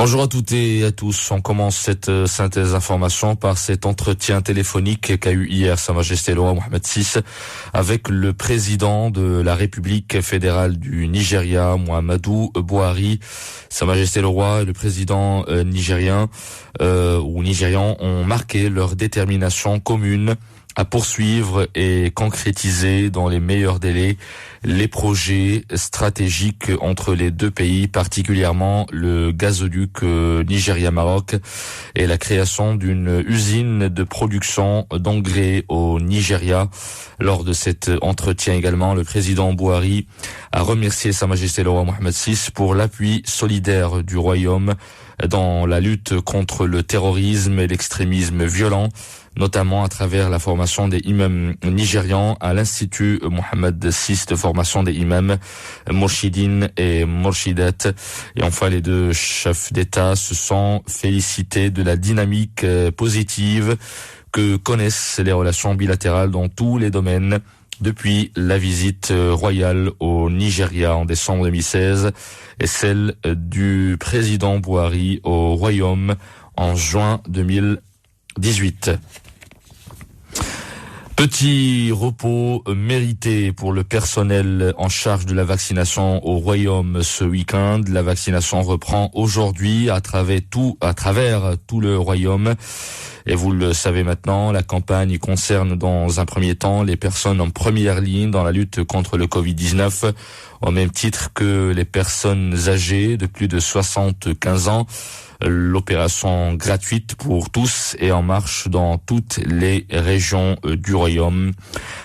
Bonjour à toutes et à tous. On commence cette synthèse d'information par cet entretien téléphonique qu'a eu hier Sa Majesté le Roi Mohammed VI avec le président de la République fédérale du Nigeria, Muhammadu Buhari. Sa Majesté le Roi et le président nigérian ont marqué leur détermination commune à poursuivre et concrétiser dans les meilleurs délais les projets stratégiques entre les deux pays, particulièrement le gazoduc Nigeria-Maroc et la création d'une usine de production d'engrais au Nigeria. Lors de cet entretien également, le président Buhari a remercié Sa Majesté le Roi Mohammed VI pour l'appui solidaire du royaume dans la lutte contre le terrorisme et l'extrémisme violent, notamment à travers la formation des imams nigérians à l'Institut Mohammed VI de formation des imams Mourchidine et Mourchidat. Et enfin, les deux chefs d'État se sont félicités de la dynamique positive que connaissent les relations bilatérales dans tous les domaines depuis la visite royale au Nigeria en décembre 2016 et celle du président Buhari au Royaume en juin 2018. Petit repos mérité pour le personnel en charge de la vaccination au Royaume ce week-end. La vaccination reprend aujourd'hui à travers tout le Royaume. Et vous le savez maintenant, la campagne concerne dans un premier temps les personnes en première ligne dans la lutte contre le Covid-19, au même titre que les personnes âgées de plus de 75 ans. L'opération gratuite pour tous est en marche dans toutes les régions du Royaume.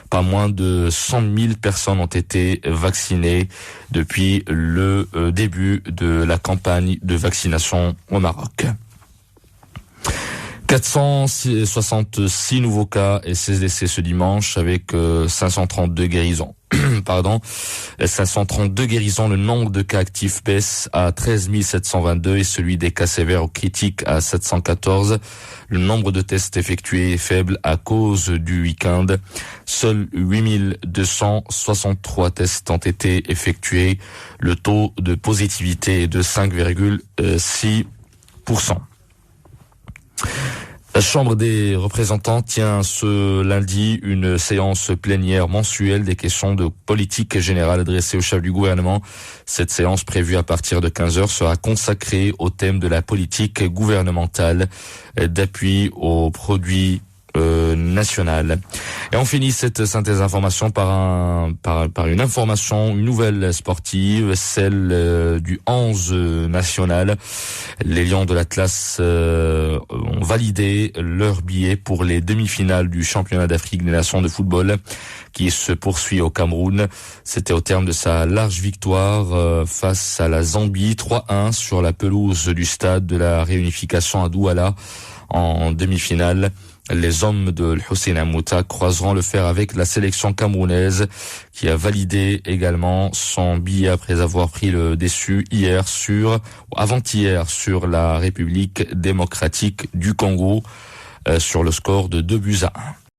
Pas moins de 100 000 personnes ont été vaccinées depuis le début de la campagne de vaccination au Maroc. 466 nouveaux cas et 16 décès ce dimanche avec 532 guérisons. 532 guérisons, le nombre de cas actifs baisse à 13 722 et celui des cas sévères ou critiques à 714. Le nombre de tests effectués est faible à cause du week-end. Seuls 8263 tests ont été effectués. Le taux de positivité est de 5,6%. La Chambre des représentants tient ce lundi une séance plénière mensuelle des questions de politique générale adressées au chef du gouvernement. Cette séance prévue à partir de 15h sera consacrée au thème de la politique gouvernementale d'appui aux produits national. Et on finit cette synthèse d'information par une information, une nouvelle sportive, celle du 11 national. Les Lions de l'Atlas ont validé leur billet pour les demi-finales du championnat d'Afrique des Nations de football qui se poursuit au Cameroun. C'était au terme de sa large victoire face à la Zambie, 3-1 sur la pelouse du stade de la réunification à Douala en demi-finale. Les hommes de l'Hussein Amouta croiseront le fer avec la sélection camerounaise qui a validé également son billet après avoir pris le dessus avant-hier sur la République démocratique du Congo sur le score de 2-1.